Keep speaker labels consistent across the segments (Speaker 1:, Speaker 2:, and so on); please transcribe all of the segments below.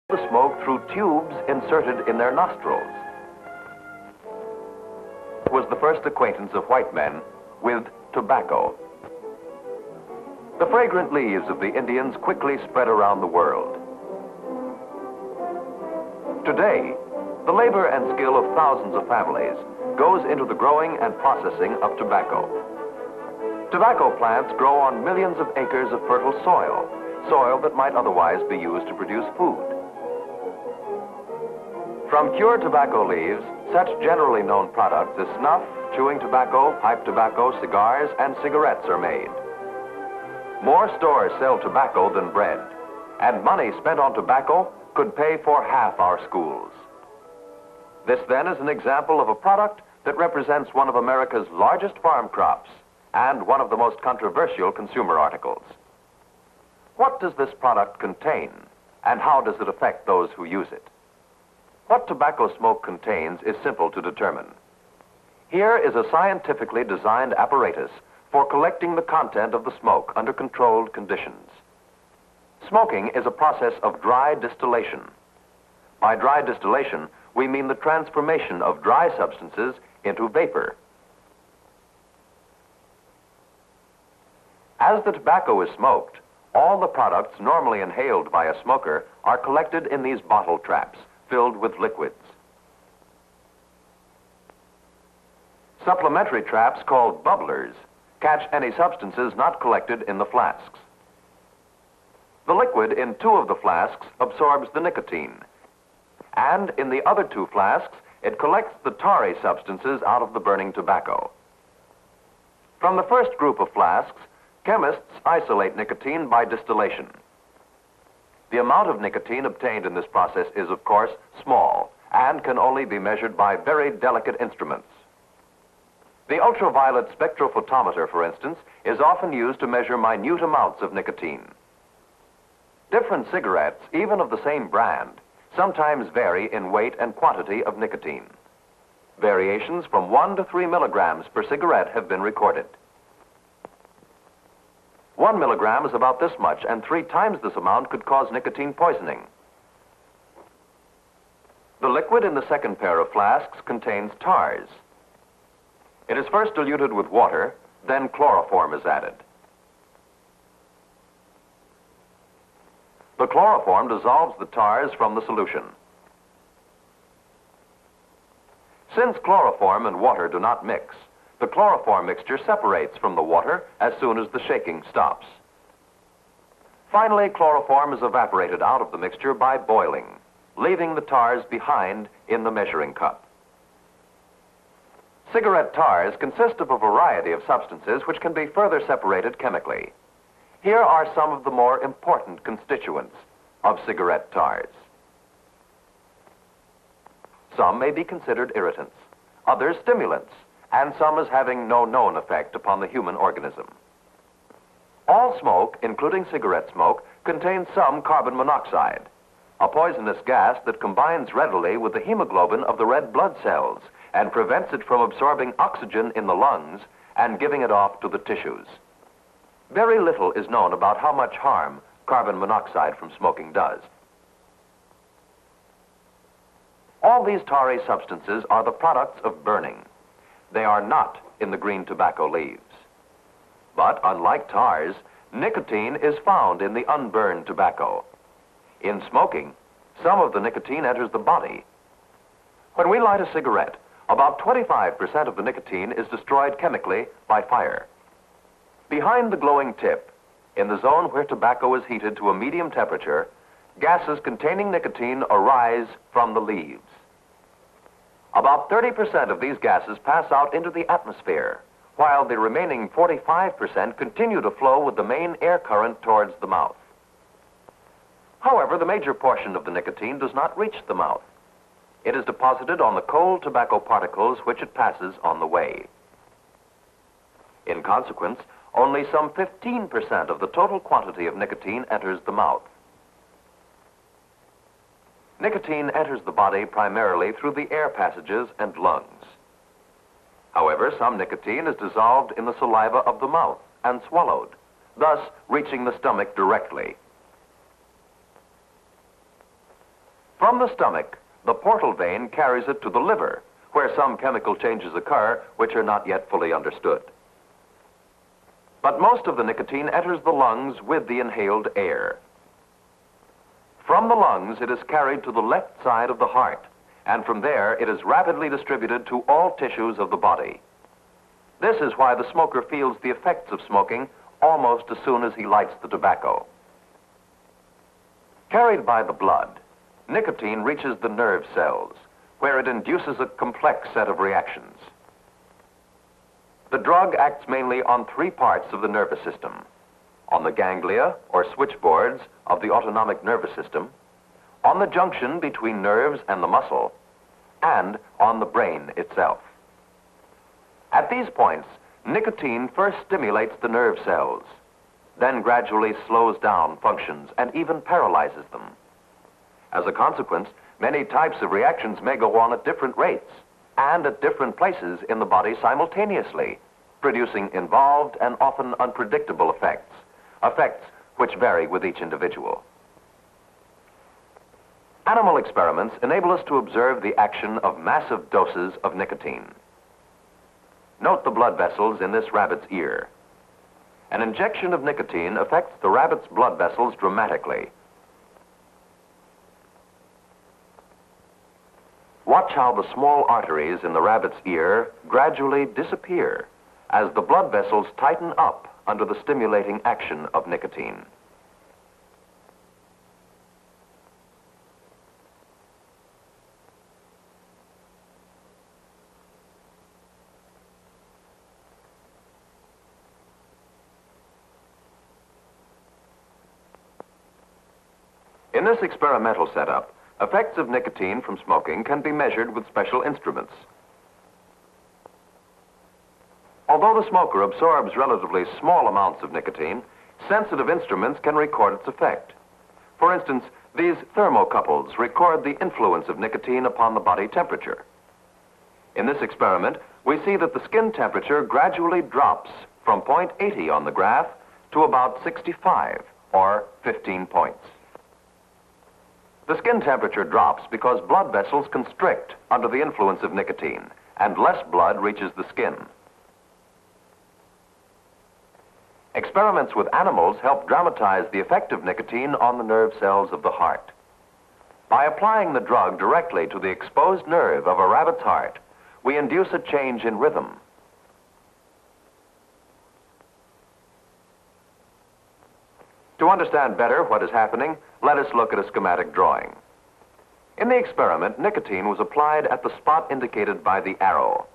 Speaker 1: the smoke through tubes inserted in their nostrils. It was the first acquaintance of white men with tobacco. The fragrant leaves of the Indians quickly spread around the world. Today, the labor and skill of thousands of families goes into the growing and processing of tobacco. Tobacco plants grow on millions of acres of fertile soil, soil that might otherwise be used to produce food. From cured tobacco leaves, such generally known products as snuff, chewing tobacco, pipe tobacco, cigars, and cigarettes are made. More stores sell tobacco than bread, and money spent on tobacco could pay for half our schools. This then is an example of a product that represents one of America's largest farm crops and one of the most controversial consumer articles. What does this product contain, and how does it affect those who use it? What tobacco smoke contains is simple to determine. Here is a scientifically designed apparatus for collecting the content of the smoke under controlled conditions. Smoking is a process of dry distillation. By dry distillation, we mean the transformation of dry substances into vapor. As the tobacco is smoked, all the products normally inhaled by a smoker are collected in these bottle traps filled with liquids. Supplementary traps called bubblers catch any substances not collected in the flasks. The liquid in two of the flasks absorbs the nicotine, and in the other two flasks, it collects the tarry substances out of the burning tobacco. From the first group of flasks, chemists isolate nicotine by distillation. The amount of nicotine obtained in this process is, of course, small and can only be measured by very delicate instruments. The ultraviolet spectrophotometer, for instance, is often used to measure minute amounts of nicotine. Different cigarettes, even of the same brand, sometimes vary in weight and quantity of nicotine. Variations from 1 to 3 milligrams per cigarette have been recorded. 1 milligram is about this much, and 3 times this amount could cause nicotine poisoning. The liquid in the second pair of flasks contains tars. It is first diluted with water, then chloroform is added. The chloroform dissolves the tars from the solution. Since chloroform and water do not mix, the chloroform mixture separates from the water as soon as the shaking stops. Finally, chloroform is evaporated out of the mixture by boiling, leaving the tars behind in the measuring cup. Cigarette tars consist of a variety of substances which can be further separated chemically. Here are some of the more important constituents of cigarette tars. Some may be considered irritants, others stimulants, and some as having no known effect upon the human organism. All smoke, including cigarette smoke, contains some carbon monoxide, a poisonous gas that combines readily with the hemoglobin of the red blood cells and prevents it from absorbing oxygen in the lungs and giving it off to the tissues. Very little is known about how much harm carbon monoxide from smoking does. All these tarry substances are the products of burning. They are not in the green tobacco leaves. But unlike tars, nicotine is found in the unburned tobacco. In smoking, some of the nicotine enters the body. When we light a cigarette, about 25% of the nicotine is destroyed chemically by fire. Behind the glowing tip, in the zone where tobacco is heated to a medium temperature, gases containing nicotine arise from the leaves. About 30% of these gases pass out into the atmosphere, while the remaining 45% continue to flow with the main air current towards the mouth. However, the major portion of the nicotine does not reach the mouth. It is deposited on the cold tobacco particles which it passes on the way. In consequence, only some 15% of the total quantity of nicotine enters the mouth. Nicotine enters the body primarily through the air passages and lungs. However, some nicotine is dissolved in the saliva of the mouth and swallowed, thus reaching the stomach directly. From the stomach, the portal vein carries it to the liver, where some chemical changes occur which are not yet fully understood. But most of the nicotine enters the lungs with the inhaled air. From the lungs, it is carried to the left side of the heart, and from there it is rapidly distributed to all tissues of the body. This is why the smoker feels the effects of smoking almost as soon as he lights the tobacco. Carried by the blood, nicotine reaches the nerve cells, where it induces a complex set of reactions. The drug acts mainly on three parts of the nervous system: on the ganglia, or switchboards, of the autonomic nervous system, on the junction between nerves and the muscle, and on the brain itself. At these points, nicotine first stimulates the nerve cells, then gradually slows down functions and even paralyzes them. As a consequence, many types of reactions may go on at different rates and at different places in the body simultaneously, producing involved and often unpredictable effects which vary with each individual. Animal experiments enable us to observe the action of massive doses of nicotine. Note the blood vessels in this rabbit's ear. An injection of nicotine affects the rabbit's blood vessels dramatically. Watch how the small arteries in the rabbit's ear gradually disappear as the blood vessels tighten up under the stimulating action of nicotine. In this experimental setup, effects of nicotine from smoking can be measured with special instruments. Although the smoker absorbs relatively small amounts of nicotine, sensitive instruments can record its effect. For instance, these thermocouples record the influence of nicotine upon the body temperature. In this experiment, we see that the skin temperature gradually drops from 0.80 on the graph to about 65, or 15 points. The skin temperature drops because blood vessels constrict under the influence of nicotine, and less blood reaches the skin. Experiments with animals help dramatize the effect of nicotine on the nerve cells of the heart. By applying the drug directly to the exposed nerve of a rabbit's heart, we induce a change in rhythm. To understand better what is happening, let us look at a schematic drawing. In the experiment, nicotine was applied at the spot indicated by the arrow.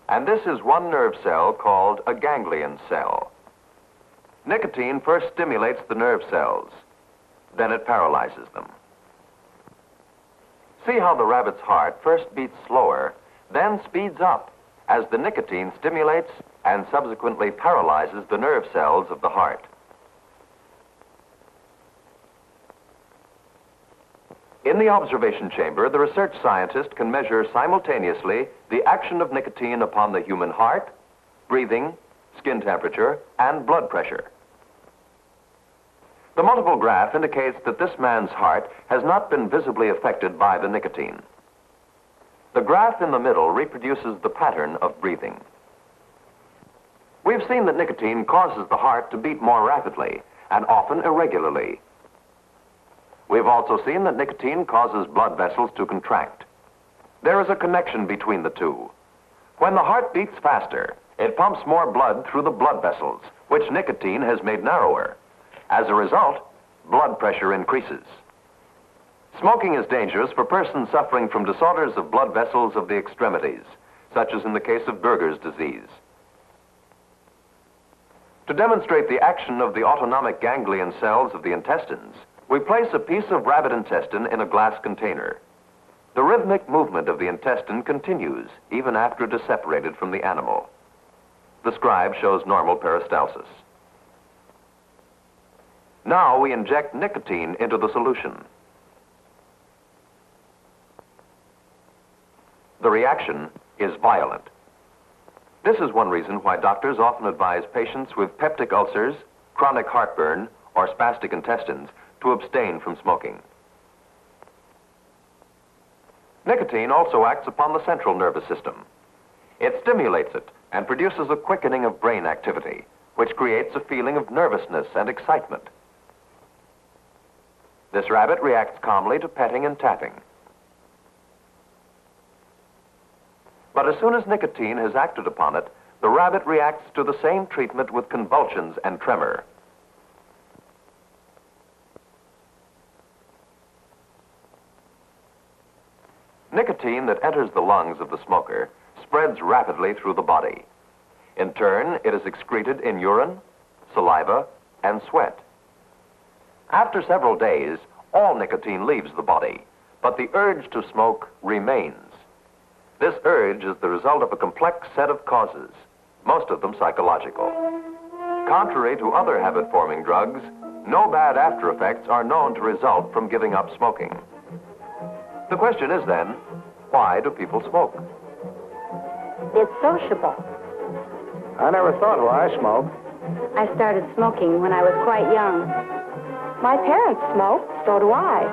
Speaker 1: And this is one nerve cell called a ganglion cell. Nicotine first stimulates the nerve cells, then it paralyzes them. See how the rabbit's heart first beats slower, then speeds up as the nicotine stimulates and subsequently paralyzes the nerve cells of the heart. In the observation chamber, the research scientist can measure simultaneously the action of nicotine upon the human heart, breathing, skin temperature, and blood pressure. The multiple graph indicates that this man's heart has not been visibly affected by the nicotine. The graph in the middle reproduces the pattern of breathing. We've seen that nicotine causes the heart to beat more rapidly and often irregularly. We've also seen that nicotine causes blood vessels to contract. There is a connection between the two. When the heart beats faster, it pumps more blood through the blood vessels, which nicotine has made narrower. As a result, blood pressure increases. Smoking is dangerous for persons suffering from disorders of blood vessels of the extremities, such as in the case of Berger's disease. To demonstrate the action of the autonomic ganglion cells of the intestines, we place a piece of rabbit intestine in a glass container. The rhythmic movement of the intestine continues even after it is separated from the animal. The scribe shows normal peristalsis. Now we inject nicotine into the solution. The reaction is violent. This is one reason why doctors often advise patients with peptic ulcers, chronic heartburn, or spastic intestines to abstain from smoking. Nicotine also acts upon the central nervous system. It stimulates it and produces a quickening of brain activity, which creates a feeling of nervousness and excitement. This rabbit reacts calmly to petting and tapping. But as soon as nicotine has acted upon it, the rabbit reacts to the same treatment with convulsions and tremor. Nicotine that enters the lungs of the smoker spreads rapidly through the body. In turn, it is excreted in urine, saliva, and sweat. After several days, all nicotine leaves the body, but the urge to smoke remains. This urge is the result of a complex set of causes, most of them psychological. Contrary to other habit-forming drugs, no bad after effects are known to result from giving up smoking. The question is then, why do people smoke?
Speaker 2: It's sociable.
Speaker 3: I never thought why I smoke.
Speaker 2: I started smoking when I was quite young. My parents smoked, so do I.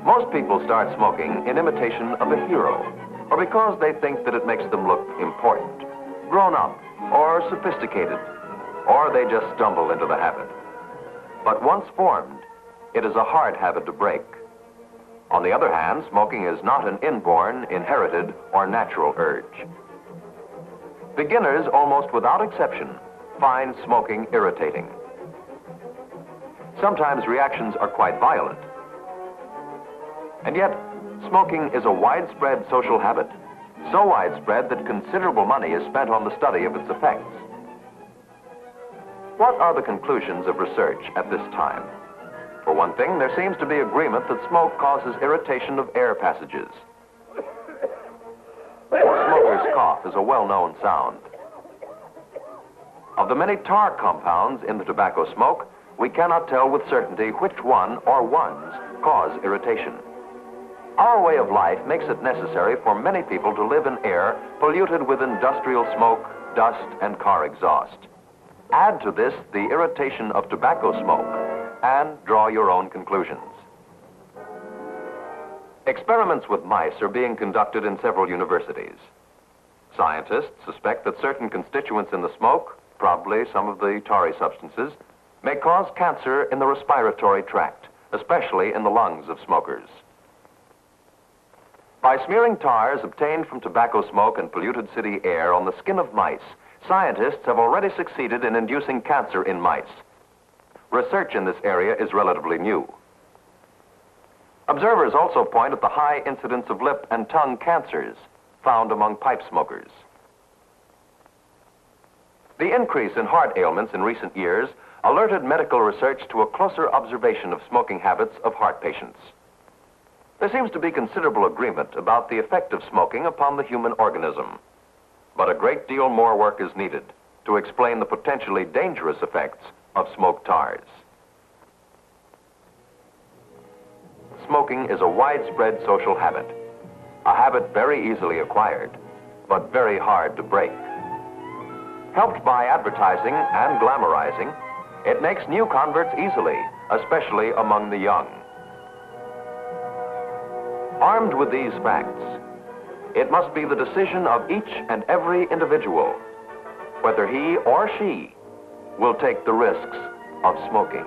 Speaker 1: Most people start smoking in imitation of a hero, or because they think that it makes them look important, grown up, or sophisticated, or they just stumble into the habit. But once formed, it is a hard habit to break. On the other hand, smoking is not an inborn, inherited, or natural urge. Beginners, almost without exception, find smoking irritating. Sometimes reactions are quite violent. And yet, smoking is a widespread social habit, so widespread that considerable money is spent on the study of its effects. What are the conclusions of research at this time? For one thing, there seems to be agreement that smoke causes irritation of air passages. A smoker's cough is a well-known sound. Of the many tar compounds in the tobacco smoke, we cannot tell with certainty which one or ones cause irritation. Our way of life makes it necessary for many people to live in air polluted with industrial smoke, dust, and car exhaust. Add to this the irritation of tobacco smoke, and draw your own conclusions. Experiments with mice are being conducted in several universities. Scientists suspect that certain constituents in the smoke, probably some of the tarry substances, may cause cancer in the respiratory tract, especially in the lungs of smokers. By smearing tars obtained from tobacco smoke and polluted city air on the skin of mice, scientists have already succeeded in inducing cancer in mice. Research in this area is relatively new. Observers also point at the high incidence of lip and tongue cancers found among pipe smokers. The increase in heart ailments in recent years alerted medical research to a closer observation of smoking habits of heart patients. There seems to be considerable agreement about the effect of smoking upon the human organism, but a great deal more work is needed to explain the potentially dangerous effects of smoke tars. Smoking is a widespread social habit, a habit very easily acquired, but very hard to break. Helped by advertising and glamorizing, it makes new converts easily, especially among the young. Armed with these facts, it must be the decision of each and every individual whether he or she will take the risks of smoking.